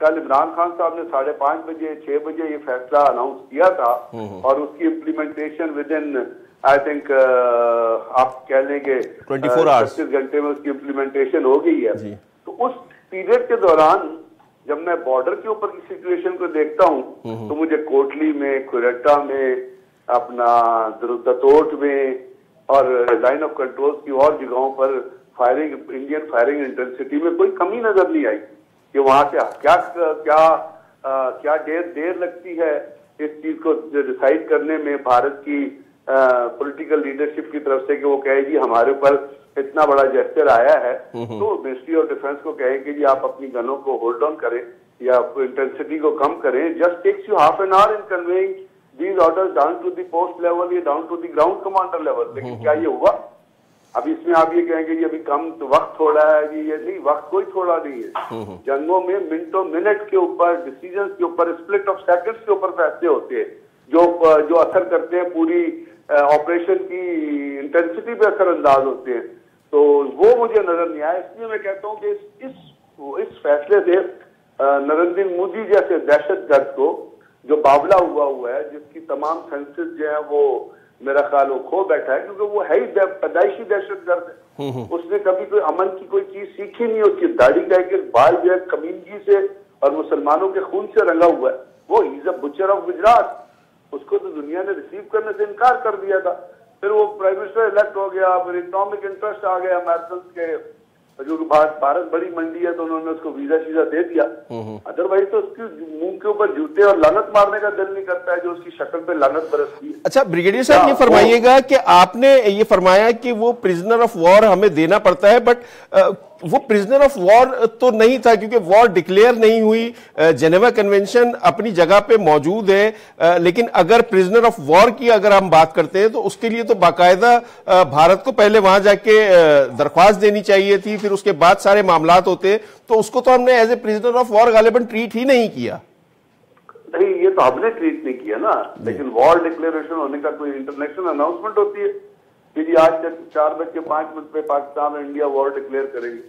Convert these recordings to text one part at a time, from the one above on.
کل عمران خان صاحب نے 5:30 بجے 6 بجے یہ فیصلہ اناؤنس کیا تھا اور اس کی implementation with in I think آپ کہہ لیں کہ 24 گھنٹے میں اس کی امپلیمنٹیشن ہو گئی ہے. تو اس پیریڈ کے دوران جب میں بارڈر کے اوپر کی سچویشن کو دیکھتا ہوں تو مجھے کوٹلی میں، کوئٹہ میں، اپنا دتوٹ میں اور لائن آف کنٹرول کی اور جگہوں پر فائرنگ، انڈین فائرنگ انٹینسٹی میں کوئی کمی نظر نہیں آئی کہ وہاں سے کیا دیر لگتی ہے اس چیز کو ڈیسائیڈ کرنے میں بھارت کی پولیٹیکل لیڈرشپ کی طرف سے کہ وہ کہے جی ہمارے اوپر اتنا بڑا جیسچر آیا ہے تو منسٹری آف ڈیفینس کو کہیں کہ جی آپ اپنی گنوں کو ہولڈ آن کریں یا انٹینسٹی کو کم کریں. Just takes you half an hour in conveying these orders down to the post level یا down to the ground commander level. لیکن کیا یہ ہوا؟ اب اس میں آپ یہ کہیں گے جی ابھی کم وقت تھوڑا ہے جی، یہ نہیں، وقت کوئی تھوڑا نہیں ہے. جنگوں میں منٹوں منٹ کے اوپر، ڈیسیجنز کے اوپر، اسپلٹ آف سیکنڈز کے اوپر فیصلے ہوتے ہیں جو اثر کرتے ہیں پوری آپریشن کی انٹینسٹی پہ اثر انداز ہوتے ہیں. تو وہ مجھے نظر نہیں آیا. اس لیے میں کہتا ہوں کہ اس فیصلے سے نریندر مودی جیسے دہشت گرد کو جو بابلا ہوا ہے، جس کی تمام سینسز جو ہیں وہ میرا خیال وہ کھو بیٹھا ہے، کیونکہ وہ ہے ہی پیدائشی دہشت گرد ہے. اس نے کبھی کوئی امن کی کوئی چیز سیکھی نہیں. اس کی داڑھی کا ایک بال جو ہے کمینگی سے اور مسلمانوں کے خون سے رنگا ہوا ہے. وہ has a butcher of Gujarat. اس کو تو دنیا نے ریسیو کرنے سے انکار کر دیا تھا. پھر وہ پرائم منسٹر الیکٹ ہو گیا، پھر اکنامک انٹرسٹ آ گیا امیرکنز کے، جو کہ بھارت بڑی منڈی ہے تو انہوں نے اس کو ویزا شیزا دے دیا. ادروائز تو اس کی منہ کے اوپر جوتے اور لعنت مارنے کا دل نہیں کرتا ہے جو اس کی شکل پہ لعنت برستی ہے. اچھا بریگیڈیئر صاحب، یہ فرمائیے گا کہ آپ نے یہ فرمایا کہ وہ پرزنر آف وار ہمیں دینا پڑتا ہے، بٹ وہ پرزنر آف وار تو نہیں تھا کیونکہ وار ڈکلیئر نہیں ہوئی. جنیوا کنونشن اپنی جگہ پہ موجود ہے، لیکن اگر پرزنر آف وار کی اگر ہم بات کرتے ہیں تو اس کے لیے تو باقاعدہ بھارت کو پہلے وہاں جا کے درخواست دینی چاہیے تھی، پھر اس کے بعد سارے معاملات ہوتے. تو اس کو تو ہم نے as a prisoner of war غالباً ٹریٹ ہی نہیں کیا. نہیں، یہ تو ہم نے ٹریٹ نہیں کیا نا، لیکن وار ڈکلیریشن ہونے کا کوئی انٹرنیشنل اناؤنسمنٹ ہوتی ہے کہ جی آج 4:05 پہ پاکستان اور انڈیا وار ڈکلیئر کریں گے.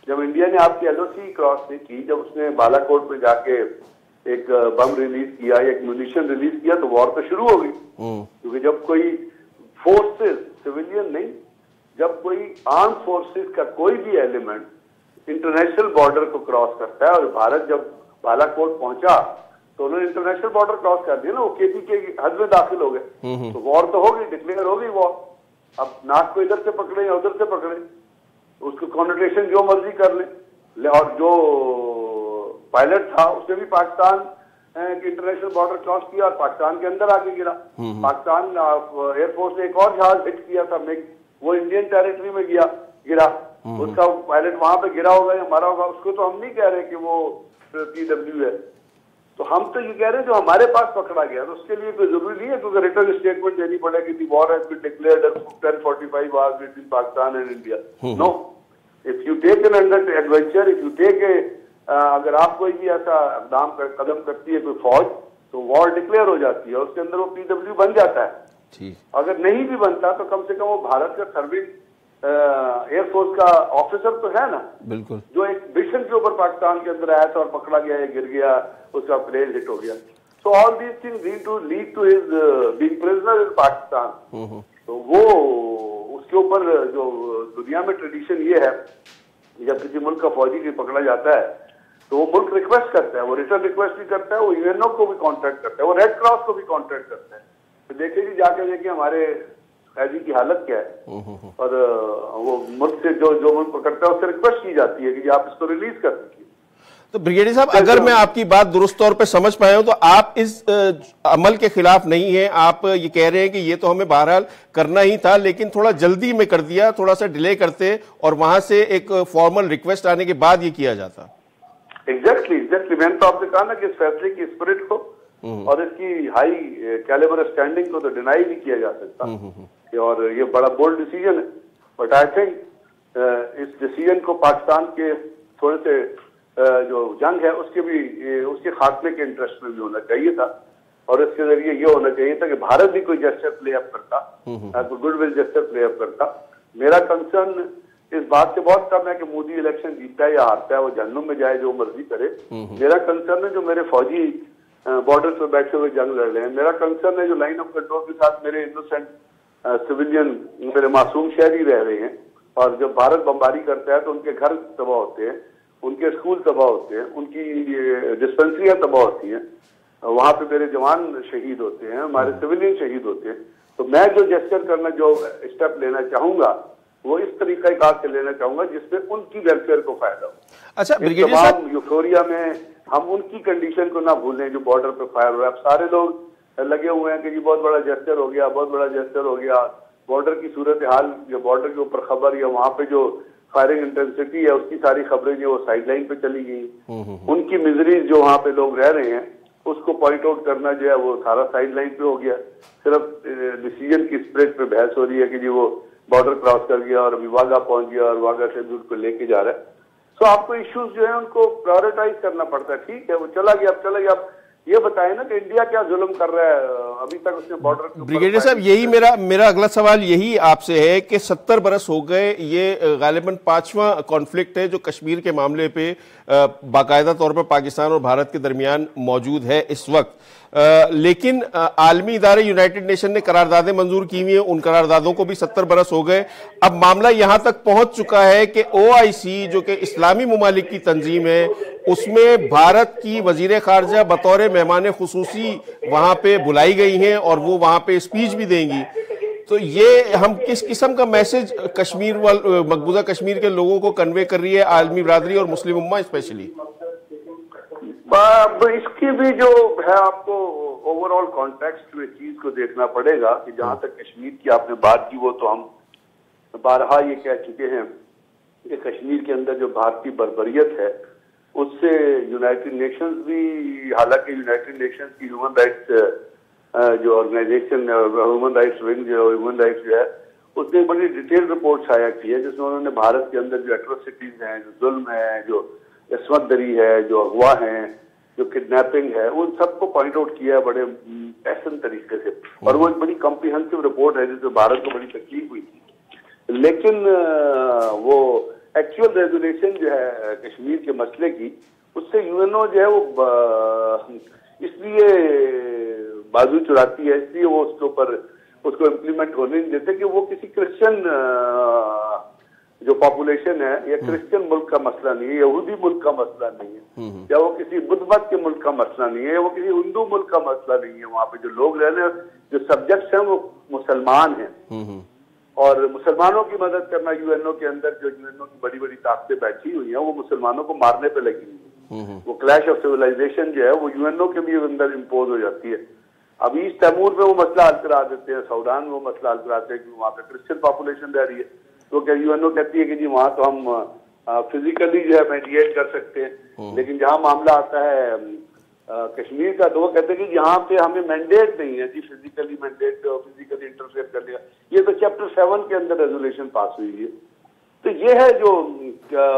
جب انڈیا نے آپ کی ایل او سی کراس نہیں کی، جب اس نے بالا کوٹ میں جا کے ایک بم ریلیز کیا یا ایک میونیشن ریلیز کیا تو وار تو شروع ہو گئی. کیونکہ جب کوئی فورسز، سویلین نہیں، جب کوئی آرم فورسز کا کوئی بھی ایلیمنٹ انٹرنیشنل بارڈر کو کراس کرتا ہے، اور بھارت جب بالا کوٹ پہنچا تو انہوں نے انٹرنیشنل بارڈر کراس کر دیا نا، وہ کے پی کے حد میں داخل ہو گئے. تو وار تو ہو گئی، ڈکلیئر ہو گئی وار. اب ناک کو ادھر سے پکڑے یا ادھر سے پکڑے، اس کو کانوٹیشن جو مرضی کر لیں. اور جو پائلٹ تھا اس نے بھی پاکستان کی انٹرنیشنل بارڈر کراس کیا اور پاکستان کے اندر آ کے گرا. پاکستان ایئر فورس نے ایک اور جہاز ہٹ کیا تھا، وہ انڈین ٹیریٹری میں گرا. اس کا پائلٹ وہاں پہ گرا ہوگا یا مرا ہوگا، اس کو تو ہم نہیں کہہ رہے کہ وہ پی ڈبلیو ہے. تو ہم تو یہ کہہ رہے ہیں جو ہمارے پاس پکڑا گیا تو اس کے لیے کوئی ضروری نہیں ہے کیونکہ ریٹرن اسٹیٹمنٹ دینی پڑے کہ the war has been declared at 10:45 hours between Pakistan and India. No. If you take an adventure, if you take اگر آپ کوئی بھی ایسا اقدام قدم کرتی ہے کوئی فوج تو وار ڈکلیئر ہو جاتی ہے، اس کے اندر وہ پی ڈبلیو بن جاتا ہے. اگر نہیں بھی بنتا تو کم سے کم وہ بھارت کا سرونگ ایئر فورس کا آفیسر تو ہے نا، بالکل، جو ایک مشن کے اوپر پاکستان کے اندر آیا تھا اور پکڑا گیا، گر گیا، اس کا پلین ہٹ ہو گیا. So all these things lead to his being prisoner in Pakistan. تو وہ اس کے اوپر جو دنیا میں ٹریڈیشن یہ ہے جب کسی ملک کا فوجی بھی پکڑا جاتا ہے تو وہ ملک ریکویسٹ کرتا ہے، وہ ریٹرن ریکویسٹ بھی کرتا ہے، وہ یو این او کو بھی کانٹیکٹ کرتا ہے، وہ ریڈ کراس کو بھی کانٹیکٹ کرتا ہے. تو دیکھیں جی جا کے دیکھیں ہمارے قیدی کی حالت کیا ہے، اور وہ ملک سے جو ملک پکڑتا ہے اس سے ریکویسٹ کی جاتی ہے کہ جی آپ اس کو ریلیز کر دیجیے. تو بریگیڈیئر صاحب، اگر میں آپ کی بات درست طور پہ سمجھ پایا ہوں تو آپ اس عمل کے خلاف نہیں ہیں. آپ یہ کہہ رہے ہیں کہ یہ تو ہمیں بہرحال کرنا ہی تھا لیکن تھوڑا جلدی میں کر دیا، تھوڑا سا ڈیلے کرتے اور وہاں سے ایک فارمل ریکویسٹ آنے کے بعد یہ کیا جاتا. ایگزیکٹلی میں نے تو آپ سے کہا نا کہ اس فیصلے کی اسپرٹ کو اور اس کی ہائی کیلیبر اسٹینڈنگ کو تو ڈینائی نہیں کیا جا سکتا، اور یہ بڑا بولڈ ڈیسیجن ہے. بٹ آئی تھنک اس ڈیسیجن کو پاکستان کے تھوڑے سے جو جنگ ہے اس کے خاتمے کے انٹرسٹ میں بھی ہونا چاہیے تھا، اور اس کے ذریعے یہ ہونا چاہیے تھا کہ بھارت بھی کوئی جسٹر پلے اپ کرتا، کوئی گڈ ول جسٹر پلے اپ کرتا. میرا کنسرن اس بات سے بہت کم ہے کہ مودی الیکشن جیتا ہے یا ہارتا ہے، وہ جہنم میں جائے جو مرضی کرے. میرا کنسرن ہے جو میرے فوجی بارڈر پہ بیٹھے ہوئے جنگ لڑ رہے ہیں. میرا کنسرن ہے جو لائن آف کنٹرول کے ساتھ میرے انوسینٹ سویلین، میرے معصوم شہری رہ رہے ہیں، اور جب بھارت بمباری کرتا ہے تو ان کے گھر تباہ ہوتے ہیں، ان کے اسکول تباہ ہوتے ہیں، ان کی ڈسپنسریاں تباہ ہوتی ہیں، وہاں پہ میرے جوان شہید ہوتے ہیں، ہمارے سویلین شہید ہوتے ہیں. تو میں جو جسچر کرنا، جو اسٹیپ لینا چاہوں گا، وہ اس طریقہ کار سے لینا چاہوں گا جس میں ان کی ویلفیئر کو فائدہ ہو. اچھا بریگیڈیئر صاحب، یوفوریا میں ہم ان کی کنڈیشن کو نہ بھولیں جو بارڈر پہ فائر ہو رہا ہے. اب سارے لوگ لگے ہوئے ہیں کہ جی بہت بڑا جسچر ہو گیا، بہت بڑا جسچر ہو گیا. بارڈر کی صورتحال، جو بارڈر کے اوپر خبر یا وہاں پہ جو فائرنگ انٹینسٹی ہے، اس کی ساری خبریں جو وہ سائڈ لائن پہ چلی گئی. ان کی میزریز جو وہاں پہ لوگ رہ رہے ہیں اس کو پوائنٹ آؤٹ کرنا جو ہے وہ سارا سائڈ لائن پہ ہو گیا. صرف ڈیسیجن کی اسپرٹ پہ بحث ہو رہی ہے کہ جی وہ بارڈر کراس کر گیا اور ابھی واگا پہنچ گیا اور واگا سے دور کو لے کے جا رہا ہے. سو آپ کو ایشوز جو ہیں ان کو پرائورٹائز کرنا پڑتا ہے. ٹھیک ہے وہ چلا گیا، اب چلا گیا. اب یہ بتائیں نا کہ انڈیا کیا ظلم کر رہا ہے ابھی تک اس نے بارڈر کے اوپر. بریگیڈیئر صاحب یہی میرا اگلا سوال یہی آپ سے ہے کہ 70 برس ہو گئے، یہ غالباً 5واں کانفلکٹ ہے جو کشمیر کے معاملے پہ باقاعدہ طور پر پاکستان اور بھارت کے درمیان موجود ہے اس وقت. لیکن عالمی ادارے یونائٹڈ نیشن نے قراردادیں منظور کی ہوئی ہیں، ان قراردادوں کو بھی 70 برس ہو گئے. اب معاملہ یہاں تک پہنچ چکا ہے کہ OIC جو کہ اسلامی ممالک کی تنظیم ہے، اس میں بھارت کی وزیر خارجہ بطور مہمان خصوصی وہاں پہ بلائی گئی ہیں اور وہ وہاں پہ اسپیچ بھی دیں گی. تو یہ ہم کس قسم کا میسج کشمیر مقبوضہ کشمیر کے لوگوں کو کنوے کر رہی ہے عالمی برادری اور مسلم امہ اسپیشلی؟ اس کی بھی جو ہے آپ کو اوور آل کانٹیکسٹ میں چیز کو دیکھنا پڑے گا کہ جہاں تک کشمیر کی آپ نے بات کی وہ تو ہم بارہا یہ کہہ چکے ہیں کہ کشمیر کے اندر جو بھارتی بربریت ہے اس سے یونائٹڈ نیشنز بھی، حالانکہ یونائٹڈ نیشنز کی ہیومن رائٹس جو آرگنائزیشن ہیومن رائٹس ونگ جو ہیومن رائٹس جو ہے اس نے بڑی ڈیٹیل رپورٹ شائع کی ہے جس میں انہوں نے بھارت کے اندر جو ایٹروسٹیز ہیں، جو ظلم ہے، جو عصمت دری ہے، جو اغوا ہیں، جو کڈنیپنگ ہے، ان سب کو پوائنٹ آؤٹ کیا ہے بڑے احسن طریقے سے. اور وہ ایک بڑی کمپریہنسو رپورٹ ہے جس میں بھارت کو بڑی تکلیف ہوئی تھی. لیکن وہ ایکچوئل ریزولیشن جو ہے کشمیر کے مسئلے کی، اس سے UNO جو ہے وہ اس لیے بازو چڑھاتی ہے، اس لیے وہ اس کے اوپر اس کو امپلیمنٹ ہونے نہیں دیتے کہ وہ کسی کرسچن جو پاپولیشن ہے یا کرسچن ملک کا مسئلہ نہیں ہے، یہودی ملک کا مسئلہ نہیں ہے، یا وہ کسی بدھ مت کے ملک کا مسئلہ نہیں ہے، یا وہ کسی ہندو ملک کا مسئلہ نہیں ہے. وہاں پہ جو لوگ رہنے جو سبجیکٹس ہیں وہ مسلمان ہیں، اور مسلمانوں کی مدد کرنا UNO کے اندر جو UNO کی بڑی بڑی طاقتیں بیٹھی ہوئی ہیں وہ مسلمانوں کو مارنے پہ لگی ہوئی ہیں. وہ کلیش آف سیولائزیشن جو ہے وہ UNO کے بھی اندر امپوز ہو جاتی ہے. اب ایسٹ تیمور میں وہ مسئلہ حل کرا دیتے ہیں، سودان میں وہ مسئلہ حل کراتے ہیں کہ وہاں پہ کرسچن پاپولیشن رہ رہی ہے، تو کیا UNO کہتی ہے کہ جی وہاں تو ہم فزیکلی جو ہے میڈیٹ کر سکتے ہیں، لیکن جہاں معاملہ آتا ہے کشمیر کا تو وہ کہتے ہیں کہ یہاں پہ ہمیں مینڈیٹ نہیں ہے جی فزیکلی مینڈیٹ فزیکلی انٹرفیئر کر لیا. یہ تو چیپٹر 7 کے اندر ریزولیشن پاس ہوئی ہے. تو یہ ہے جو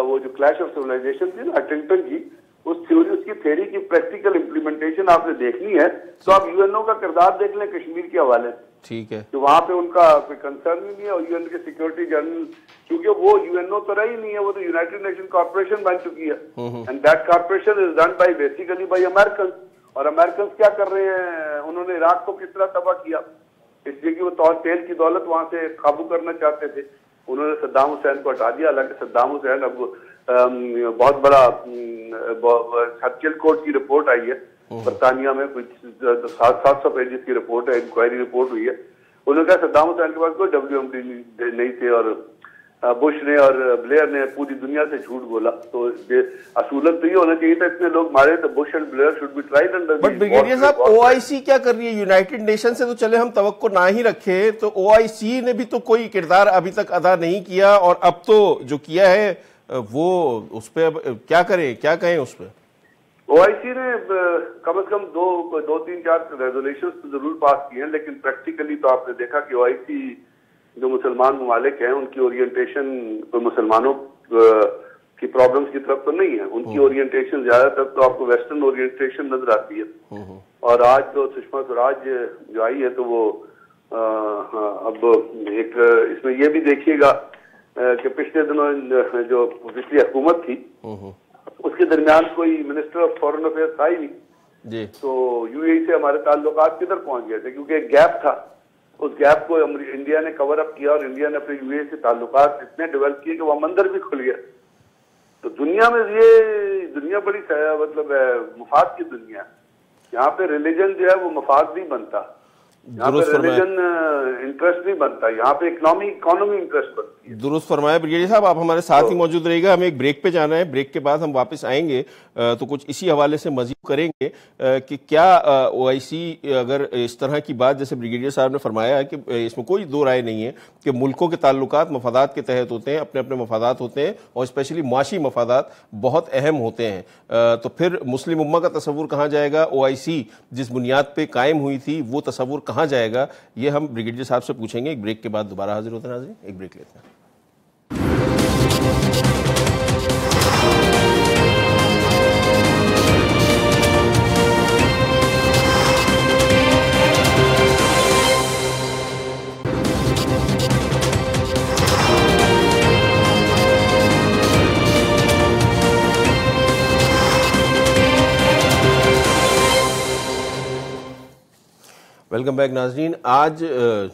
وہ جو کلیش آف سیولائزیشن تھی نا ہنٹنگٹن کی، اس کی تھیوری کی پریکٹیکل امپلیمنٹیشن آپ نے دیکھنی ہے تو آپ UNO کا کردار دیکھ لیں کشمیر کے حوالے سے. ٹھیک ہے، تو وہاں پہ ان کا کوئی کنسرن ہی نہیں ہے. اور UN کے سیکورٹی جنرل، کیونکہ وہ UNO تو رہی نہیں ہے، وہ تو یونائٹڈ نیشن کارپوریشن بن چکی ہے، and that corporation is done by basically by Americans. اور امریکنز کیا کر رہے ہیں، انہوں نے عراق کو کس طرح تباہ کیا، اس لیے کہ وہ تیل کی دولت وہاں سے قابو کرنا چاہتے تھے. انہوں نے صدام حسین کو ہٹا دیا، حالانکہ صدام حسین اب بہت بڑا سرچل کورٹ کی رپورٹ آئی ہے برطانیہ میں، کچھ 700 پیجز کی رپورٹ ہے، انکوائری رپورٹ ہوئی ہے. انہوں نے کہا صدام حسین کے پاس کوئی WMD نہیں تھے، اور بش نے اور بلیئر نے پوری دنیا سے جھوٹ بولا. تو اصولت تو یہ ہونا چاہیے تھا اتنے لوگ مارے تو Bush and Blair should be tried under. But brigadier صاحب OIC کیا کر رہی ہے؟ یونائٹڈ نیشن سے تو چلے ہم توقع نہ ہی رکھے، تو OIC نے بھی تو کوئی کردار ابھی تک ادا نہیں کیا، اور اب تو جو کیا ہے وہ اس پہ کیا کریں، کیا کہیں اس پہ؟ OIC نے کم از کم دو تین چار ریزولیشنز تو ضرور پاس کی ہیں، لیکن پریکٹیکلی تو آپ نے دیکھا کہ OIC جو مسلمان ممالک ہیں ان کی اورینٹیشن کوئی مسلمانوں کی پرابلمز کی طرف تو نہیں ہے. ان کی اورینٹیشن زیادہ تر تو آپ کو ویسٹرن اورینٹیشن نظر آتی ہے. اور آج تو سشما سوراج جو آئی ہے تو وہ اب ایک اس میں یہ بھی دیکھیے گا کہ پچھلے دنوں جو پچھلی حکومت تھی اس کے درمیان کوئی منسٹر آف فورن افیئر تھا ہی نہیں جی. تو یو اے ای سے ہمارے تعلقات کدھر پہنچ گئے تھے کیونکہ ایک گیپ تھا. اس گیپ کو انڈیا نے کور اپ کیا اور انڈیا نے اپنے یو اے ای سے تعلقات اتنے ڈیولپ کیے کہ وہ مندر بھی کھل گیا. تو دنیا میں یہ دنیا بڑی مطلب مفاد کی دنیا ہے. یہاں پہ ریلیجن جو ہے وہ مفاد نہیں بنتا, یہاں پہ ریلیجن انٹرسٹ نہیں بنتا, یہاں پہ اکانومی انٹرسٹ بنتی ہے. درست فرمایا بریگیڈیئر صاحب, آپ ہمارے ساتھ ہی موجود رہے گا. ہمیں ایک بریک پہ جانا ہے, بریک کے بعد ہم واپس آئیں گے تو کچھ اسی حوالے سے مزید کریں گے کہ کیا او آئی سی اگر اس طرح کی بات جیسے بریگیڈیئر صاحب نے فرمایا ہے کہ اس میں کوئی دو رائے نہیں ہے کہ ملکوں کے تعلقات مفادات کے تحت ہوتے ہیں, اپنے اپنے مفادات ہوتے ہیں اور اسپیشلی معاشی مفادات بہت اہم ہوتے ہیں, تو پھر مسلم امہ کا تصور کہاں جائے گا, او آئی سی جس بنیاد پہ قائم ہوئی تھی وہ تصور کہاں جائے گا, یہ ہم بریگیڈیئر صاحب سے پوچھیں گے. ایک بریک کے بعد دوبارہ حاضر ہوتے ہیں ناظرین, ایک بریک لیتے ہیں. ویلکم بیک ناظرین. آج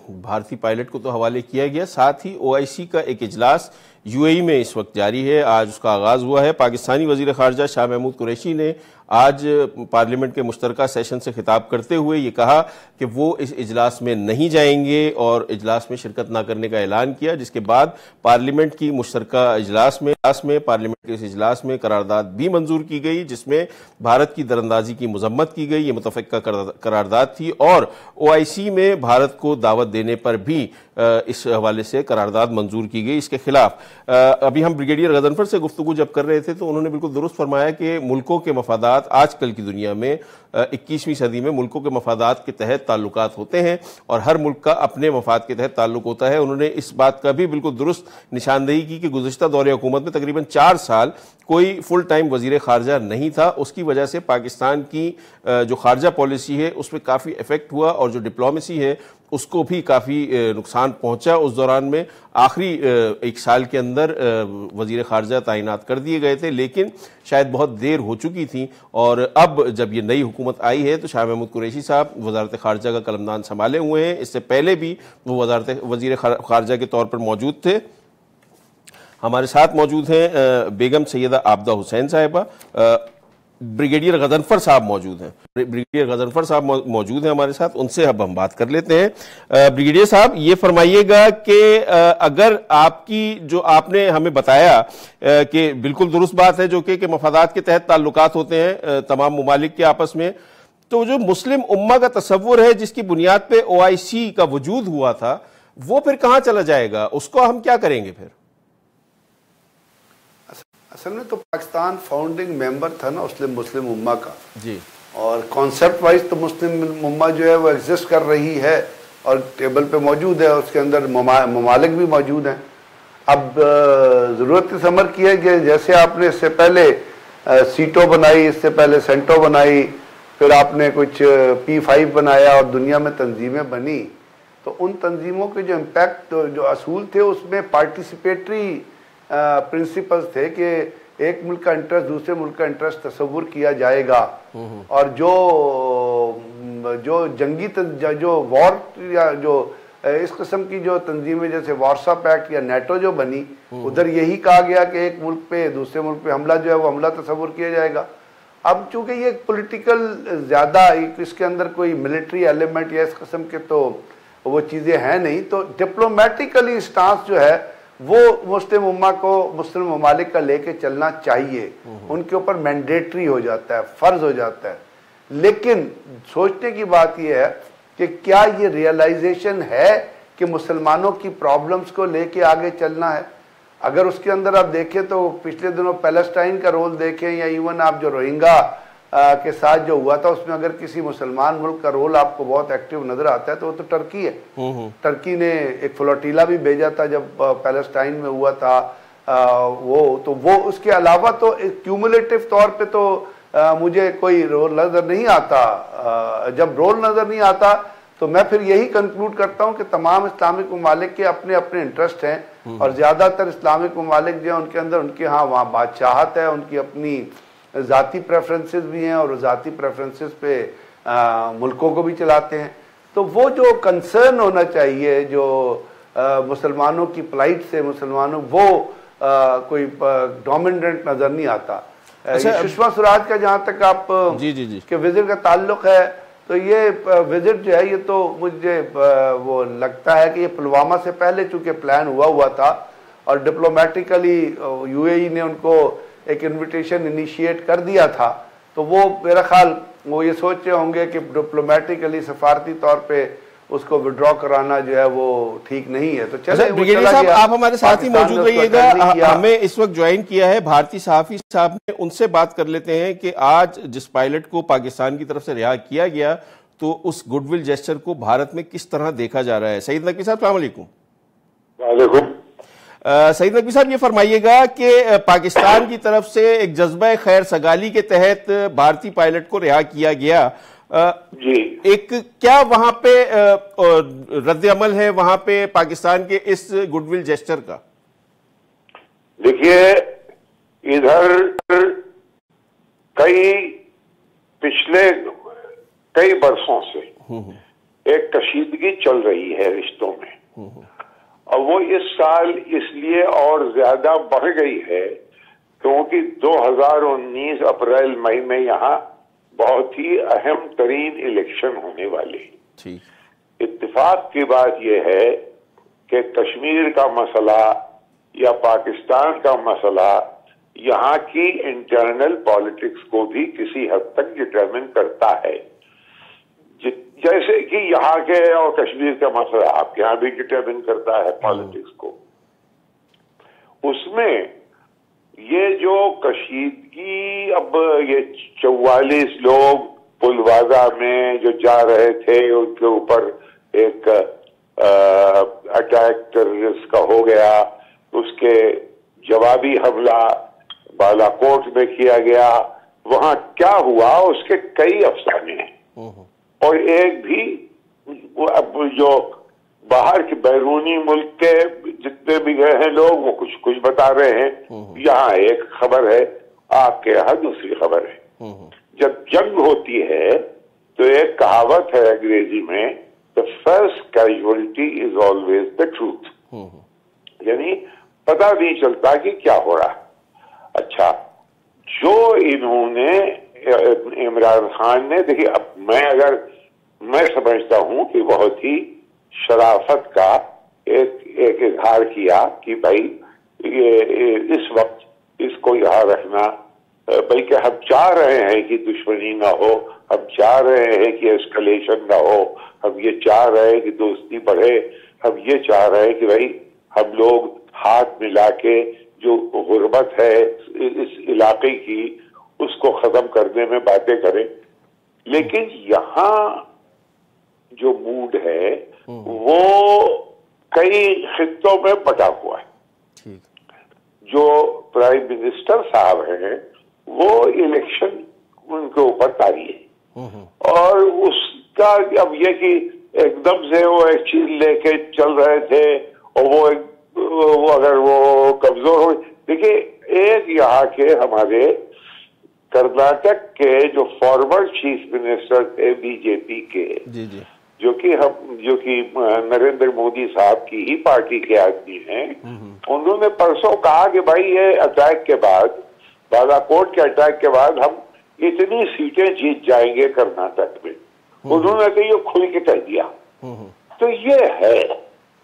بھارتی پائلٹ کو تو حوالے کیا گیا, ساتھ ہی او آئی سی کا ایک اجلاس یو اے ای میں اس وقت جاری ہے. آج اس کا آغاز ہوا ہے. پاکستانی وزیر خارجہ شاہ محمود قریشی نے آج پارلیمنٹ کے مشترکہ سیشن سے خطاب کرتے ہوئے یہ کہا کہ وہ اس اجلاس میں نہیں جائیں گے اور اجلاس میں شرکت نہ کرنے کا اعلان کیا, جس کے بعد پارلیمنٹ کی مشترکہ اجلاس میں پارلیمنٹ کے اس اجلاس میں قرارداد بھی منظور کی گئی جس میں بھارت کی دراندازی کی مذمت کی گئی. یہ متفقہ قرارداد تھی اور او آئی سی میں بھارت کو دعوت دینے پر بھی اس حوالے سے قرارداد منظور کی گئی. اس کے خلاف ابھی ہم بریگیڈیئر غضنفر سے گفتگو جب کر رہے تھے تو انہوں نے بالکل درست فرمایا کہ ملکوں کے مفادات آج کل کی دنیا میں 21ویں صدی میں ملکوں کے مفادات کے تحت تعلقات ہوتے ہیں اور ہر ملک کا اپنے مفاد کے تحت تعلق ہوتا ہے. انہوں نے اس بات کا بھی بالکل درست نشاندہی کی کہ گزشتہ دور حکومت میں تقریباً 4 سال کوئی فل ٹائم وزیر خارجہ نہیں تھا. اس کی وجہ سے پاکستان کی جو خارجہ پالیسی ہے اس پہ کافی افیکٹ ہوا اور جو ڈپلومیسی ہے اس کو بھی کافی نقصان پہنچا. اس دوران میں آخری 1 سال کے اندر وزیر خارجہ تعینات کر دیے گئے تھے لیکن شاید بہت دیر ہو چکی تھی, اور اب جب یہ نئی حکومت آئی ہے تو شاہ محمود قریشی صاحب وزارت خارجہ کا قلمدان سنبھالے ہوئے ہیں. اس سے پہلے بھی وہ وزیر خارجہ کے طور پر موجود تھے. ہمارے ساتھ موجود ہیں بیگم سیدہ عابدہ حسین صاحبہ, بریگیڈیئر غضنفر صاحب موجود ہیں. بریگیڈیئر غضنفر صاحب موجود ہیں ہمارے ساتھ, ان سے اب ہم بات کر لیتے ہیں. بریگیڈیئر صاحب یہ فرمائیے گا کہ اگر آپ کی جو آپ نے ہمیں بتایا کہ بالکل درست بات ہے جو کہ مفادات کے تحت تعلقات ہوتے ہیں تمام ممالک کے آپس میں, تو جو مسلم امہ کا تصور ہے جس کی بنیاد پہ او آئی سی کا وجود ہوا تھا وہ پھر کہاں چلا جائے گا, اس کو ہم کیا کریں گے پھر؟ اصل میں تو پاکستان فاؤنڈنگ ممبر تھا نا مسلم امہ کا جی, اور کانسیپٹ وائز تو مسلم امہ جو ہے وہ ایگزسٹ کر رہی ہے اور ٹیبل پہ موجود ہے, اس کے اندر ممالک بھی موجود ہیں. اب ضرورت اس امر کی ہے کہ جیسے آپ نے اس سے پہلے سیٹو بنائی, اس سے پہلے سینٹو بنائی, پھر آپ نے کچھ P5 بنایا اور دنیا میں تنظیمیں بنی, تو ان تنظیموں کے جو امپیکٹ جو اصول تھے اس میں پارٹیسپیٹری پرنسپلز تھے کہ ایک ملک کا انٹرسٹ دوسرے ملک کا انٹرسٹ تصور کیا جائے گا, اور جو جنگی جو وار یا جو اس قسم کی جو تنظیمیں جیسے وارسا پیکٹ یا نیٹو جو بنی, ادھر یہی کہا گیا کہ ایک ملک پہ دوسرے ملک پہ حملہ جو ہے وہ حملہ تصور کیا جائے گا. اب چونکہ یہ پولیٹیکل زیادہ اس کے اندر کوئی ملٹری ایلیمنٹ یا اس قسم کے تو وہ چیزیں ہیں نہیں, تو ڈپلومیٹیکلی اسٹانس جو ہے وہ مسلم امہ کو مسلم ممالک کا لے کے چلنا چاہیے, ان کے اوپر مینڈیٹری ہو جاتا ہے, فرض ہو جاتا ہے. لیکن سوچنے کی بات یہ ہے کہ کیا یہ ریئلائزیشن ہے کہ مسلمانوں کی پرابلمز کو لے کے آگے چلنا ہے؟ اگر اس کے اندر آپ دیکھیں تو پچھلے دنوں پیلسٹائن کا رول دیکھیں یا ایون آپ جو روہنگا کے ساتھ جو ہوا تھا اس میں اگر کسی مسلمان ملک کا رول آپ کو بہت ایکٹیو نظر آتا ہے تو وہ تو ٹرکی ہے. ٹرکی نے ایک فلوٹیلا بھی بھیجا تھا جب پیلسٹائن میں ہوا تھا, وہ اس کے علاوہ تو کیومولیٹو طور پہ تو مجھے کوئی رول نظر نہیں آتا. جب رول نظر نہیں آتا تو میں پھر یہی کنکلوڈ کرتا ہوں کہ تمام اسلامک ممالک کے اپنے اپنے انٹرسٹ ہیں، اور زیادہ تر اسلامک ممالک جو ہیں ان کے اندر ان کے ہاں وہاں بادشاہت ہے، ان کی اپنی ذاتی پریفرنسز بھی ہیں، اور ذاتی پریفرنسز پہ ملکوں کو بھی چلاتے ہیں. تو وہ جو کنسرن ہونا چاہیے جو مسلمانوں کی پلائٹ سے، مسلمانوں وہ کوئی ڈومیننٹ نظر نہیں آتا. سشما سوراج کا جہاں تک آپ کے وزٹ کا تعلق ہے، تو یہ وزٹ جو ہے یہ تو مجھے وہ لگتا ہے کہ یہ پلوامہ سے پہلے چونکہ پلان ہوا تھا، اور ڈپلومیٹیکلی یو اے ای نے ان کو ایک انویٹیشن انیشیٹ کر دیا تھا. تو وہ میرا خیال وہ یہ سوچ رہے ہوں گے کہ ڈپلومیٹیکلی سفارتی طور پہ اس کو وڈرا کرانا جو ہے وہ ٹھیک نہیں ہے. تو چلیں بریگیڈیئر صاحب آپ ہمارے ساتھ ہی موجود رہیے گا. ہمیں اس وقت جوائن کیا ہے بھارتی صحافی صاحب نے، ان سے بات کر لیتے ہیں کہ آج جس پائلٹ کو پاکستان کی طرف سے رہا کیا گیا تو اس گڈ ول جیسچر کو بھارت میں کس طرح دیکھا جا رہا ہے. سعید نقوی صاحب السلام علیکم. وعلیکم. سعید نقوی صاحب یہ فرمائیے گا کہ پاکستان کی طرف سے ایک جذبہ خیر سگالی کے تحت بھارتی پائلٹ کو رہا کیا گیا، جی ایک کیا وہاں پہ رد عمل ہے وہاں پہ پاکستان کے اس گڈ ول جیسچر کا؟ دیکھیے ادھر پچھلے کئی برسوں سے ایک کشیدگی چل رہی ہے رشتوں میں، اور وہ اس سال اس لیے اور زیادہ بڑھ گئی ہے کیونکہ 2019 اپریل مئی میں یہاں بہت ہی اہم ترین الیکشن ہونے والے ہیں. اتفاق کی بات یہ ہے کہ کشمیر کا مسئلہ یا پاکستان کا مسئلہ یہاں کی انٹرنل پالیٹکس کو بھی کسی حد تک ڈٹرمن کرتا ہے، جیسے کہ یہاں کے اور کشمیر کا مسئلہ آپ کے یہاں بھی ڈٹرمن کرتا ہے پالیٹکس کو. اس میں یہ جو کشیدگی، اب یہ 44 لوگ پلوازہ میں جو جا رہے تھے ان کے اوپر ایک اٹیک ٹیررسٹ کا ہو گیا، اس کے جوابی حملہ بالا کوٹ میں کیا گیا، وہاں کیا ہوا اس کے کئی افسانے ہیں. اور ایک بھی اب جو باہر کے بیرونی ملک کے جتنے بھی گئے ہیں لوگ وہ کچھ بتا رہے ہیں، یہاں ایک خبر ہے، آپ کے یہاں دوسری خبر ہے. جب جنگ ہوتی ہے تو ایک کہاوت ہے انگریزی میں، the first casualty is always the truth، یعنی پتہ نہیں چلتا کہ کیا ہو رہا. اچھا، جو انہوں نے عمران خان نے، دیکھیے اب میں سمجھتا ہوں کہ بہت ہی شرافت کا ایک اظہار کیا کہ بھائی یہ اس وقت اس کو یہاں رکھنا، بلکہ ہم چاہ رہے ہیں کہ دشمنی نہ ہو، ہم چاہ رہے ہیں کہ اسکلیشن نہ ہو، ہم یہ چاہ رہے ہیں کہ دوستی بڑھے، ہم یہ چاہ رہے ہیں کہ بھائی ہم لوگ ہاتھ ملا کے جو غربت ہے اس علاقے کی اس کو ختم کرنے میں باتیں کریں. لیکن یہاں جو موڈ ہے وہ کئی خطوں میں بٹا ہوا ہے. جو پرائم منسٹر صاحب ہیں وہ الیکشن ان کے اوپر طاری ہے، اور اس کا اب یہ کہ ایک دم سے وہ ایک چیز لے کے چل رہے تھے اور وہ اگر وہ کمزور ہو. دیکھیے ایک یہاں کے ہمارے کرناٹک کے جو فارورڈ چیف منسٹر تھے بی جے پی کے، جو کہ نریندر مودی صاحب کی ہی پارٹی کے آدمی ہیں، انہوں نے پرسوں کہا کہ بھائی یہ اٹیک کے بعد، بالا کوٹ کے اٹیک کے بعد ہم اتنی سیٹیں جیت جائیں گے کرناٹک میں. انہوں نے کہ یہ کھل کے کہہ دیا. تو یہ ہے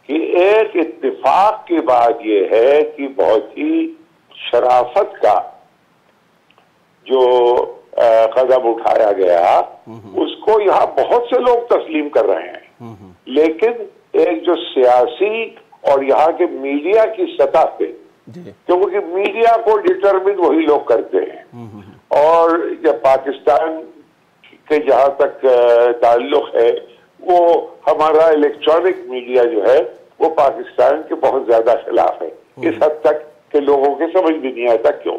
کہ ایک اتفاق کی بات یہ ہے کہ بہت ہی شرافت کا جو قدم اٹھایا گیا اس کو یہاں بہت سے لوگ تسلیم کر رہے ہیں، لیکن ایک جو سیاسی اور یہاں کے میڈیا کی سطح پہ، کیونکہ میڈیا کو ڈٹرمن وہی لوگ کرتے ہیں، اور جب پاکستان کے جہاں تک تعلق ہے وہ ہمارا الیکٹرانک میڈیا جو ہے وہ پاکستان کے بہت زیادہ خلاف ہے، اس حد تک کہ لوگوں کے سمجھ بھی نہیں آتا کیوں.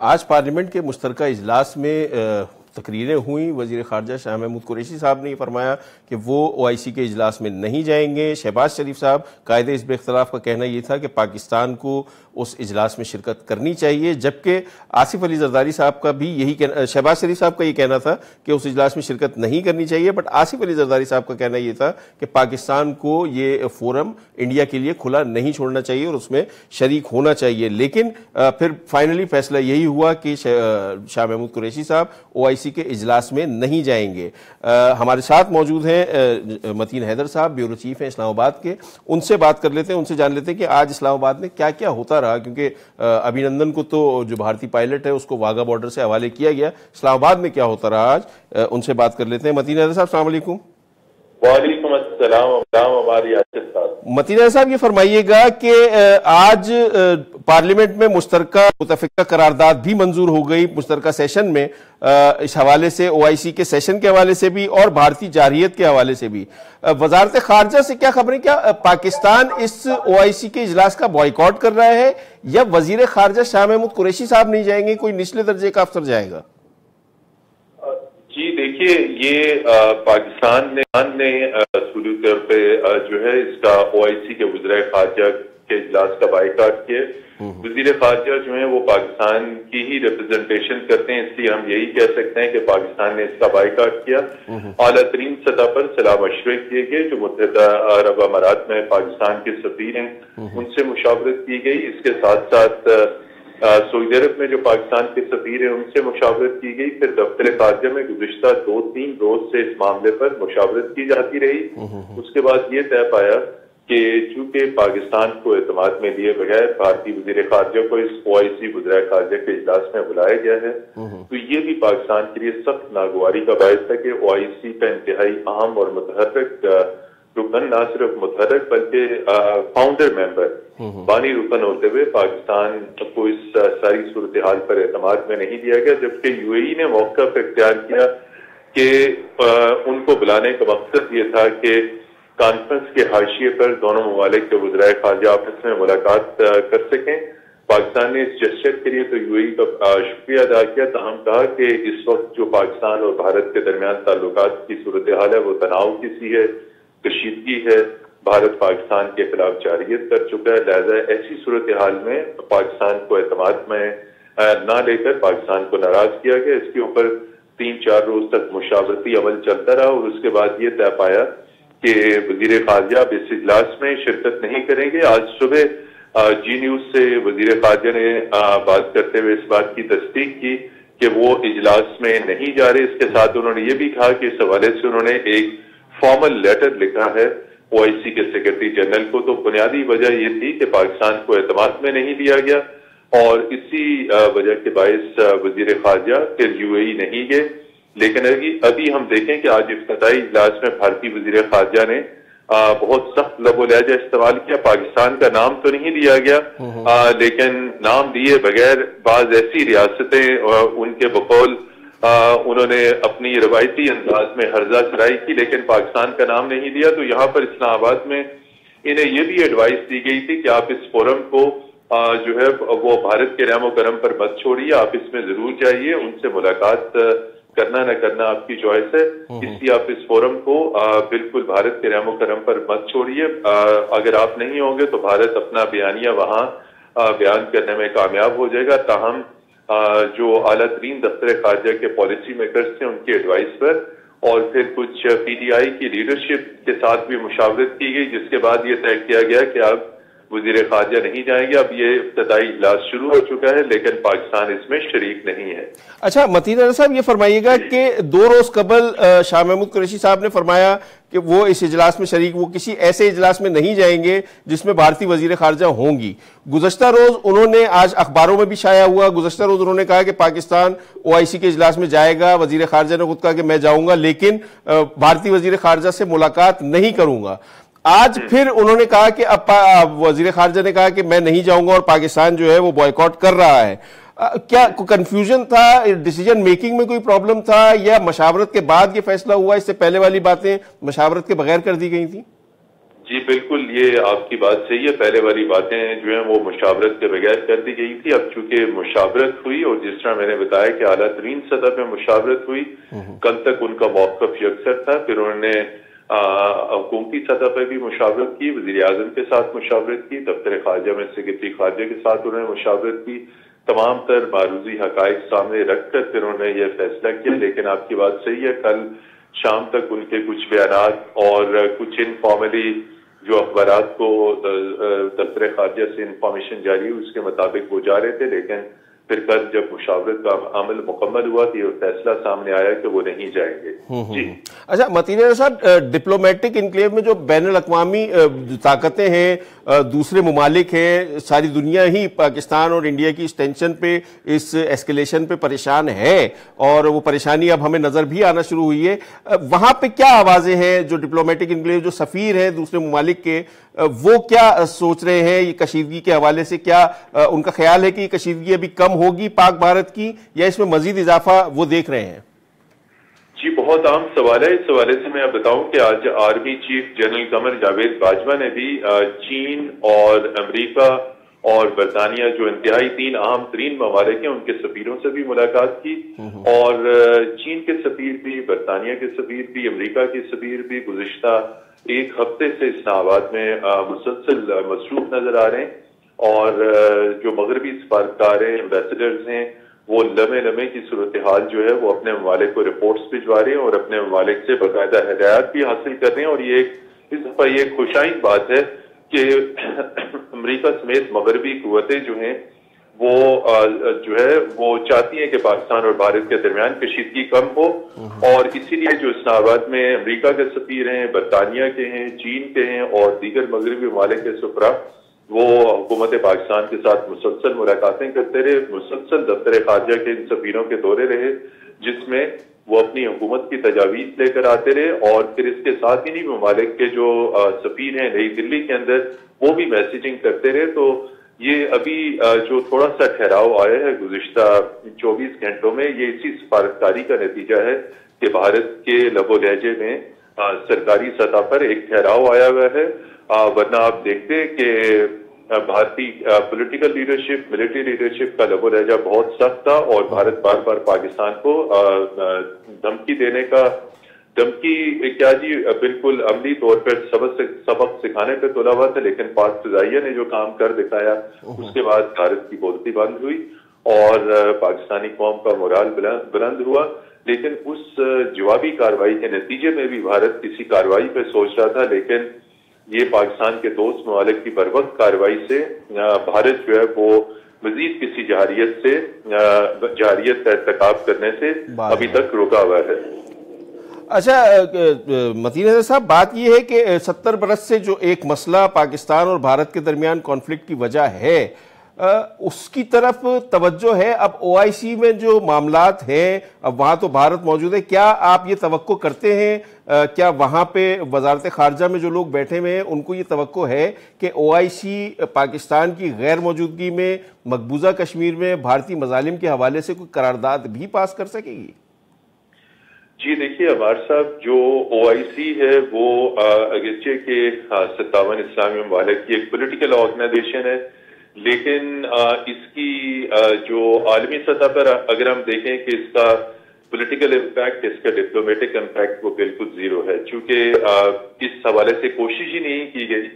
آج پارلیمنٹ کے مشترکہ اجلاس میں تقریریں ہوئیں. وزیر خارجہ شاہ محمود قریشی صاحب نے یہ فرمایا کہ وہ OIC کے اجلاس میں نہیں جائیں گے. شہباز شریف صاحب قائد حزب اختلاف کا کہنا یہ تھا کہ پاکستان کو اس اجلاس میں شرکت کرنی چاہیے، جبکہ آصف علی زرداری صاحب کا بھی یہی کہنا، شہباز شریف صاحب کا یہ کہنا تھا کہ اس اجلاس میں شرکت نہیں کرنی چاہیے، بٹ آصف علی زرداری صاحب کا کہنا یہ تھا کہ پاکستان کو یہ فورم انڈیا کے لیے کھلا نہیں چھوڑنا چاہیے اور اس میں شریک ہونا چاہیے. لیکن پھر فائنلی فیصلہ یہی ہوا کہ شاہ محمود قریشی صاحب OIC کے اجلاس میں نہیں جائیں گے. ہمارے ساتھ موجود ہیں متین حیدر صاحب، بیورو چیف ہیں اسلام آباد کے. ان سے بات کر لیتے ہیں، ان سے جان لیتے ہیں کہ آج اسلام آباد میں کیا کیا ہوتا رہا، کیونکہ ابھینندن کو تو جو بھارتی پائلٹ ہے اس کو واگا بارڈر سے حوالے کیا گیا. اسلام آباد میں کیا ہوتا رہا آج، ان سے بات کر لیتے ہیں. متین حیدر صاحب السلام علیکم. وعلیکم السلام ہماری آصف صاحب. متین حیدر صاحب یہ فرمائیے گا کہ آج پارلیمنٹ میں مشترکہ متفقہ قرارداد بھی منظور ہو گئی مشترکہ سیشن میں، اس حوالے سے OIC کے سیشن کے حوالے سے بھی اور بھارتی جارحیت کے حوالے سے بھی. وزارت خارجہ سے کیا خبریں، کیا پاکستان اس OIC کے اجلاس کا بائیکاٹ کر رہا ہے یا وزیر خارجہ شاہ محمود قریشی صاحب نہیں جائیں گے، کوئی نچلے درجے کا افسر جائے گا؟ جی دیکھیے، یہ پاکستان نے اصولی طور پہ جو ہے اس کا OIC کے وزرائے خارجہ کے اجلاس کا بائیکاٹ کیا. وزیر خارجہ جو ہیں وہ پاکستان کی ہی ریپرزنٹیشن کرتے ہیں، اس لیے ہم یہی کہہ سکتے ہیں کہ پاکستان نے اس کا بائیکاٹ کیا. اعلیٰ ترین سطح پر صلاح مشورے کیے گئے، جو متحدہ عرب امارات میں پاکستان کے سفیر ہیں ان سے مشاورت کی گئی. اس کے ساتھ ساتھ سعودی عرب میں جو پاکستان کے سفیر ہیں ان سے مشاورت کی گئی. پھر دفتر خارجہ میں گزشتہ 2-3 روز سے اس معاملے پر مشاورت کی جاتی رہی. اس کے بعد یہ طے پایا کہ چونکہ پاکستان کو اعتماد میں لیے بغیر بھارتی وزیر خارجہ کو اس OIC وزرائے خارجہ کے اجلاس میں بلایا گیا ہے، تو یہ بھی پاکستان کے لیے سخت ناگواری کا باعث ہے کہ OIC کا انتہائی اہم اور متحرک رکن، نہ صرف متحرک بلکہ فاؤنڈر ممبر، بانی رکن ہوتے ہوئے پاکستان کو اس ساری صورتحال پر اعتماد میں نہیں دیا گیا. جبکہ UAE نے موقف اختیار کیا کہ ان کو بلانے کا مقصد یہ تھا کہ کانفرنس کے حاشیے پر دونوں ممالک کے وزرائے خارجہ آپس میں ملاقات کر سکیں. پاکستان نے اس جسچر کے لیے تو UAE کا شکریہ ادا کیا، تاہم کہا کہ اس وقت جو پاکستان اور بھارت کے درمیان تعلقات کی صورتحال ہے وہ تناؤ کی سی ہے، کشیدگی ہے. بھارت پاکستان کے خلاف جارحیت کر چکا ہے، لہذا ایسی صورتحال میں پاکستان کو اعتماد میں نہ لے کر پاکستان کو ناراض کیا گیا. اس کے اوپر 3-4 روز تک مشاورتی عمل چلتا رہا اور اس کے بعد یہ طے پایا کہ وزیر خارجہ اب اس اجلاس میں شرکت نہیں کریں گے. آج صبح جی نیوز سے وزیر خارجہ نے بات کرتے ہوئے اس بات کی تصدیق کی کہ وہ اجلاس میں نہیں جا رہے. اس کے ساتھ انہوں نے یہ بھی کہا کہ اس حوالے سے انہوں نے ایک فارمل لیٹر لکھا ہے OIC کے سیکرٹری جنرل کو. تو بنیادی وجہ یہ تھی کہ پاکستان کو اعتماد میں نہیں لیا گیا اور اسی وجہ کے باعث وزیر خارجہ پھر UAE نہیں گئے. لیکن ابھی ہم دیکھیں کہ آج افتتاحی اجلاس میں بھارتی وزیر خارجہ نے بہت سخت لب و لہجہ استعمال کیا. پاکستان کا نام تو نہیں لیا گیا، لیکن نام لیے بغیر بعض ایسی ریاستیں ان کے بقول انہوں نے اپنی روایتی انداز میں ہرزہ سرائی کی لیکن پاکستان کا نام نہیں لیا. تو یہاں پر اسلام آباد میں انہیں یہ بھی ایڈوائس دی گئی تھی کہ آپ اس فورم کو جو ہے وہ بھارت کے رحم و کرم پر مت چھوڑیے، آپ اس میں ضرور جائیے، ان سے ملاقات کرنا نہ کرنا آپ کی چوائس ہے، اس لیے آپ اس فورم کو بالکل بھارت کے رحم و کرم پر مت چھوڑیے. اگر آپ نہیں ہوں گے تو بھارت اپنا بیانیہ وہاں بیان کرنے میں کامیاب ہو جائے گا. تاہم جو اعلیٰ ترین دفتر خارجہ کے پالیسی میکرز تھے ان کی ایڈوائس پر اور پھر کچھ PTI کی لیڈرشپ کے ساتھ بھی مشاورت کی گئی، جس کے بعد یہ طے کیا گیا کہ اب وزیر خارجہ نہیں جائیں گے. اب یہ ابتدائی اجلاس شروع ہو چکا ہے لیکن پاکستان اس میں شریک نہیں ہے. اچھا متین حیدر صاحب یہ فرمائیے گا کہ 2 روز قبل شاہ محمود قریشی صاحب نے فرمایا کہ وہ اس اجلاس میں شریک، وہ کسی ایسے اجلاس میں نہیں جائیں گے جس میں بھارتی وزیر خارجہ ہوں گی. گزشتہ روز انہوں نے، آج اخباروں میں بھی شائع ہوا، گزشتہ روز انہوں نے کہا کہ پاکستان OIC کے اجلاس میں جائے گا. وزیر خارجہ نے خود کہا کہ میں جاؤں گا لیکن بھارتی وزیر خارجہ سے ملاقات نہیں کروں گا. آج پھر انہوں نے کہا کہ اب وزیر خارجہ نے کہا کہ میں نہیں جاؤں گا اور پاکستان جو ہے وہ بائیکاٹ کر رہا ہے. کیا کنفیوژن تھا، ڈیسیجن میکنگ میں کوئی پرابلم تھا یا مشاورت کے بعد یہ فیصلہ ہوا، اس سے پہلے والی باتیں مشاورت کے بغیر کر دی گئی تھیں؟ جی بالکل، یہ آپ کی بات صحیح ہے. پہلے والی باتیں جو ہیں وہ مشاورت کے بغیر کر دی گئی تھی. اب چونکہ مشاورت ہوئی اور جس طرح میں نے بتایا کہ اعلیٰ ترین سطح پہ مشاورت ہوئی، کل تک ان کا موقف یکسر تھا، پھر انہوں نے حکومتی سطح پہ بھی مشاورت کی، وزیر اعظم کے ساتھ مشاورت کی، دفتر خارجہ میں سیکرٹری خارجہ کے ساتھ انہوں نے مشاورت کی، تمام تر معروضی حقائق سامنے رکھ کر پھر انہوں نے یہ فیصلہ کیا. لیکن آپ کی بات صحیح ہے، کل شام تک ان کے کچھ بیانات اور کچھ انفارملی جو اخبارات کو دفتر خارجہ سے انفارمیشن جاری ہوئی اس کے مطابق وہ جا رہے تھے، لیکن پھر کل جب مشاورت کا عمل مکمل ہوا تو یہ فیصلہ سامنے آیا کہ وہ نہیں جائیں گے. جی اچھا متین رضا صاحب، ڈپلومیٹک انکلیو میں جو بین الاقوامی طاقتیں ہیں، دوسرے ممالک ہیں، ساری دنیا ہی پاکستان اور انڈیا کی اس ٹینشن پہ، اس ایسکیلیشن پہ پریشان ہے، اور وہ پریشانی اب ہمیں نظر بھی آنا شروع ہوئی ہے. وہاں پہ کیا آوازیں ہیں جو ڈپلومیٹک انکلیو جو سفیر ہیں دوسرے ممالک کے، وہ کیا سوچ رہے ہیں یہ کشیدگی کے حوالے سے؟ کیا ان کا خیال ہے کہ یہ کشیدگی ابھی کم ہوگی پاک بھارت کی، یا اس میں مزید اضافہ وہ دیکھ رہے ہیں؟ جی بہت عام سوال ہے. اس حوالے سے میں آپ بتاؤں کہ آج army chief general Qamar Javed Bajwa نے بھی چین اور امریکہ اور برطانیہ جو انتہائی تین اہم ترین ممالک ہیں ان کے سفیروں سے بھی ملاقات کی، اور چین کے سفیر بھی، برطانیہ کے سفیر بھی، امریکہ کے سفیر بھی گزشتہ ایک ہفتے سے اسلام آباد میں مسلسل مصروف نظر آ رہے ہیں، اور جو مغربی سفارتکار ہیں، ایمبیسڈرز ہیں، وہ لمحے لمحے کی صورتحال جو ہے وہ اپنے ممالک کو رپورٹس بھجوا رہے ہیں اور اپنے ممالک سے باقاعدہ ہدایات بھی حاصل کر رہے ہیں. اور یہ اس دفعہ یہ خوشائن بات ہے کہ امریکہ سمیت مغربی قوتیں جو ہیں وہ جو ہے وہ چاہتی ہیں کہ پاکستان اور بھارت کے درمیان کشیدگی کم ہو، اور اسی لیے جو اسلام آباد میں امریکہ کے سفیر ہیں، برطانیہ کے ہیں، چین کے ہیں اور دیگر مغربی ممالک کے سفراء، وہ حکومت پاکستان کے ساتھ مسلسل ملاقاتیں کرتے رہے، مسلسل دفتر خارجہ کے ان سفیروں کے دورے رہے جس میں وہ اپنی حکومت کی تجاویز لے کر آتے رہے، اور پھر اس کے ساتھ انہی ممالک کے جو سفیر ہیں نئی دلی کے اندر وہ بھی میسیجنگ کرتے رہے. تو یہ ابھی جو تھوڑا سا ٹھہراؤ آیا ہے گزشتہ 24 گھنٹوں میں، یہ اسی سفارتکاری کا نتیجہ ہے کہ بھارت کے لب و لہجے میں سرکاری سطح پر ایک ٹھہراؤ آیا ہوا ہے. ورنہ آپ دیکھتے کہ بھارتی پولیٹیکل لیڈرشپ، ملٹری لیڈرشپ کا لب و لہجہ بہت سخت تھا، اور بھارت بار بار پاکستان کو دھمکی دینے کا، دھمکی کیا جی بالکل عملی طور پر سبق سکھانے پہ تلا ہوا تھا، لیکن پاک فضائیہ نے جو کام کر دکھایا اس کے بعد بھارت کی بولتی بند ہوئی اور پاکستانی قوم کا مورال بلند ہوا. لیکن اس جوابی کارروائی کے نتیجے میں بھی بھارت کسی کارروائی پہ سوچ رہا تھا، لیکن یہ پاکستان کے دوست ممالک کی بروقت کارروائی سے بھارت جو ہے وہ مزید کسی جارحیت کا ارتکاب کرنے سے ابھی تک روکا ہوا ہے. اچھا متین رضا صاحب، بات یہ ہے کہ 70 برس سے جو ایک مسئلہ پاکستان اور بھارت کے درمیان کانفلکٹ کی وجہ ہے، اس کی طرف توجہ ہے. اب OIC میں جو معاملات ہیں، اب وہاں تو بھارت موجود ہے، کیا آپ یہ توقع کرتے ہیں، کیا وہاں پہ وزارت خارجہ میں جو لوگ بیٹھے ہوئے ہیں ان کو یہ توقع ہے کہ OIC پاکستان کی غیر موجودگی میں مقبوضہ کشمیر میں بھارتی مظالم کے حوالے سے کوئی قرارداد بھی پاس کر سکے گی؟ جی دیکھیے عمار صاحب، جو OIC ہے وہ اگرچہ کہ 57 اسلامی ممالک کی ایک پولیٹیکل آرگنائزیشن ہے، لیکن اس کی جو عالمی سطح پر اگر ہم دیکھیں کہ اس کا پولیٹیکل امپیکٹ، اس کا ڈپلومیٹک امپیکٹ وہ بالکل زیرو ہے، چونکہ اس حوالے سے کوشش ہی نہیں کی گئی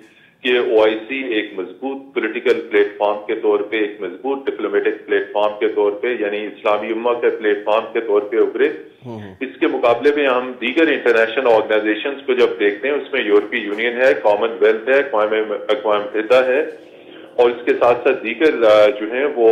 کہ OIC ایک مضبوط پولیٹیکل پلیٹ فارم کے طور پہ، ایک مضبوط ڈپلومیٹک پلیٹ فارم کے طور پہ، یعنی اسلامی امہ کے پلیٹ فارم کے طور پہ ابھرے. اس کے مقابلے میں ہم دیگر انٹرنیشنل آرگنائزیشنز کو جب دیکھتے ہیں اس میں یورپی یونین ہے، کامن ویلتھ ہے، اقوام متحدہ ہے، اور اس کے ساتھ ساتھ دیگر جو ہیں وہ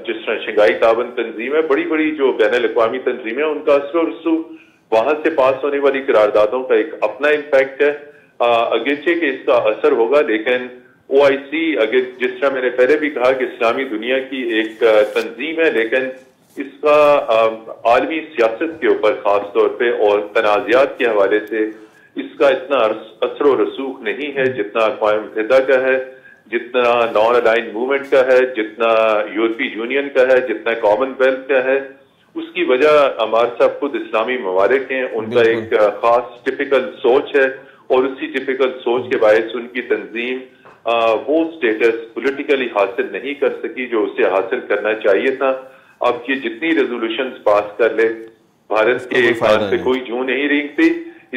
جس طرح شنگھائی تعاون تنظیم ہے، بڑی بڑی جو بین الاقوامی تنظیمیں ان کا اثر و رسوخ، وہاں سے پاس ہونے والی قراردادوں کا ایک اپنا امپیکٹ ہے. اگرچہ کہ اس کا اثر ہوگا، لیکن OIC اگر جس طرح میں نے پہلے بھی کہا کہ اسلامی دنیا کی ایک تنظیم ہے، لیکن اس کا عالمی سیاست کے اوپر خاص طور پہ اور تنازعات کے حوالے سے اس کا اتنا اثر و رسوخ نہیں ہے جتنا اقوام متحدہ کا ہے، جتنا نان الائنڈ موومنٹ کا ہے، جتنا یورپی یونین کا ہے، جتنا کامن ویلتھ کا ہے. اس کی وجہ ہمارے صاحب خود اسلامی ممالک ہیں، ان کا ایک خاص ٹپیکل سوچ ہے، اور اسی ٹپیکل سوچ کے باعث ان کی تنظیم وہ سٹیٹس پولیٹیکلی حاصل نہیں کر سکی جو اسے حاصل کرنا چاہیے تھا. اب یہ جتنی ریزولوشنز پاس کر لے بھارت کے کان پہ کوئی جوں نہیں رینگتی،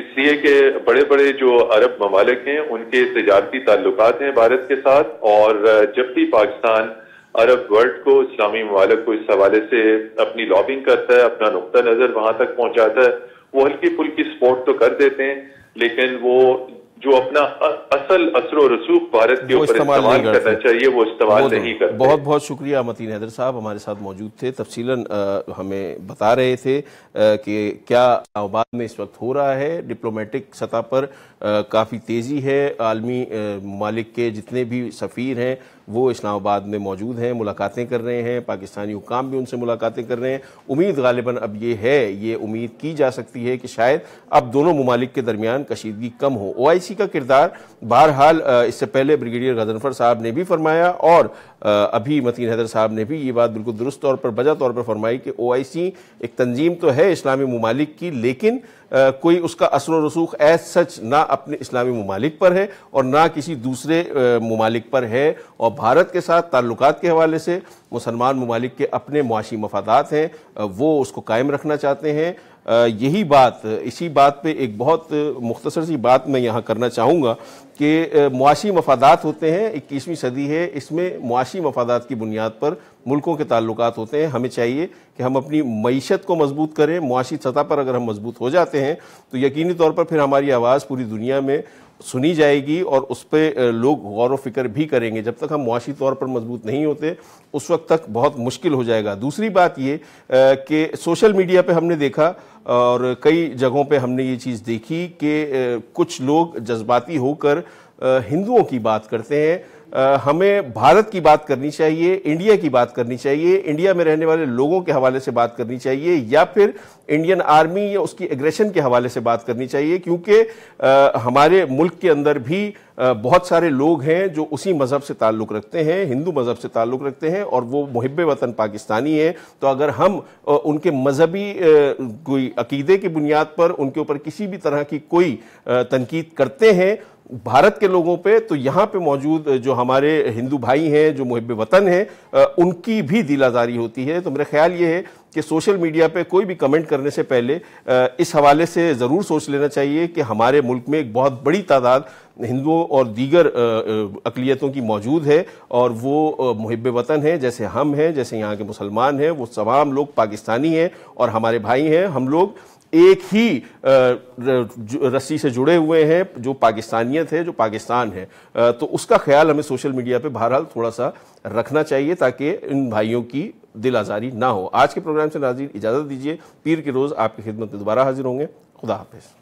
اس لیے کہ بڑے بڑے جو عرب ممالک ہیں ان کے تجارتی تعلقات ہیں بھارت کے ساتھ، اور جب بھی پاکستان عرب ورلڈ کو، اسلامی ممالک کو اس حوالے سے اپنی لابنگ کرتا ہے، اپنا نقطہ نظر وہاں تک پہنچاتا ہے، وہ ہلکی پھلکی سپورٹ تو کر دیتے ہیں، لیکن وہ جو اپنا اصل اثر و رسوخ بھارت کے اوپر استعمال کرنا چاہیے وہ استعمال نہیں کرتے. بہت بہت شکریہ. متین حیدر صاحب ہمارے ساتھ موجود تھے، تفصیلاً ہمیں بتا رہے تھے کہ کیا اسلام آباد میں اس وقت ہو رہا ہے. ڈپلومیٹک سطح پر کافی تیزی ہے، عالمی ممالک کے جتنے بھی سفیر ہیں وہ اسلام آباد میں موجود ہیں، ملاقاتیں کر رہے ہیں، پاکستانی حکام بھی ان سے ملاقاتیں کر رہے ہیں. امید غالباً اب یہ امید کی جا سکتی ہے کہ شاید اب دونوں ممالک کے درمیان کشیدگی کم ہو. OIC کا کردار بہرحال اس سے پہلے بریگیڈیئر غضنفر صاحب نے بھی فرمایا، اور ابھی متین حیدر صاحب نے بھی یہ بات بالکل درست طور پر بجا طور پر فرمائی کہ OIC ایک تنظیم تو ہے اسلامی ممالک کی، لیکن کوئی اس کا اثر و رسوخ ایز سچ نہ اپنے اسلامی ممالک پر ہے اور نہ کسی دوسرے ممالک پر ہے. اور بھارت کے ساتھ تعلقات کے حوالے سے مسلمان ممالک کے اپنے معاشی مفادات ہیں، وہ اس کو قائم رکھنا چاہتے ہیں. یہی بات، اسی بات پہ ایک بہت مختصر سی بات میں یہاں کرنا چاہوں گا کہ معاشی مفادات ہوتے ہیں، 21ویں صدی ہے، اس میں معاشی مفادات کی بنیاد پر ملکوں کے تعلقات ہوتے ہیں. ہمیں چاہیے کہ ہم اپنی معیشت کو مضبوط کریں. معاشی سطح پر اگر ہم مضبوط ہو جاتے ہیں تو یقینی طور پر پھر ہماری آواز پوری دنیا میں سنی جائے گی اور اس پہ لوگ غور و فکر بھی کریں گے. جب تک ہم معاشی طور پر مضبوط نہیں ہوتے اس وقت تک بہت مشکل ہو جائے گا. دوسری بات یہ کہ سوشل میڈیا پہ ہم نے دیکھا اور کئی جگہوں پہ ہم نے یہ چیز دیکھی کہ کچھ لوگ جذباتی ہو کر ہندوؤں کی بات کرتے ہیں. ہمیں بھارت کی بات کرنی چاہیے، انڈیا کی بات کرنی چاہیے، انڈیا میں رہنے والے لوگوں کے حوالے سے بات کرنی چاہیے، یا پھر انڈین آرمی یا اس کی ایگریشن کے حوالے سے بات کرنی چاہیے، کیونکہ ہمارے ملک کے اندر بھی بہت سارے لوگ ہیں جو اسی مذہب سے تعلق رکھتے ہیں، ہندو مذہب سے تعلق رکھتے ہیں، اور وہ محب وطن پاکستانی ہیں. تو اگر ہم ان کے مذہبی کوئی عقیدے کی بنیاد پر ان کے اوپر کسی بھی طرح کی کوئی تنقید کرتے ہیں بھارت کے لوگوں پہ، تو یہاں پہ موجود جو ہمارے ہندو بھائی ہیں جو محب وطن ہیں ان کی بھی دل آزاری ہوتی ہے. تو میرا خیال یہ ہے کہ سوشل میڈیا پہ کوئی بھی کمنٹ کرنے سے پہلے اس حوالے سے ضرور سوچ لینا چاہیے کہ ہمارے ملک میں ایک بہت بڑی تعداد ہندوؤں اور دیگر اقلیتوں کی موجود ہے، اور وہ محب وطن ہیں، جیسے ہم ہیں، جیسے یہاں کے مسلمان ہیں، وہ تمام لوگ پاکستانی ہیں اور ہمارے بھائی ہیں. ہم لوگ ایک ہی رسی سے جڑے ہوئے ہیں جو پاکستانیت ہے، جو پاکستان ہے. تو اس کا خیال ہمیں سوشل میڈیا پہ بہرحال تھوڑا سا رکھنا چاہیے تاکہ ان بھائیوں کی دل آزاری نہ ہو. آج کے پروگرام سے ناظرین اجازت دیجیے، پیر کے روز آپ کی خدمت میں دوبارہ حاضر ہوں گے. خدا حافظ.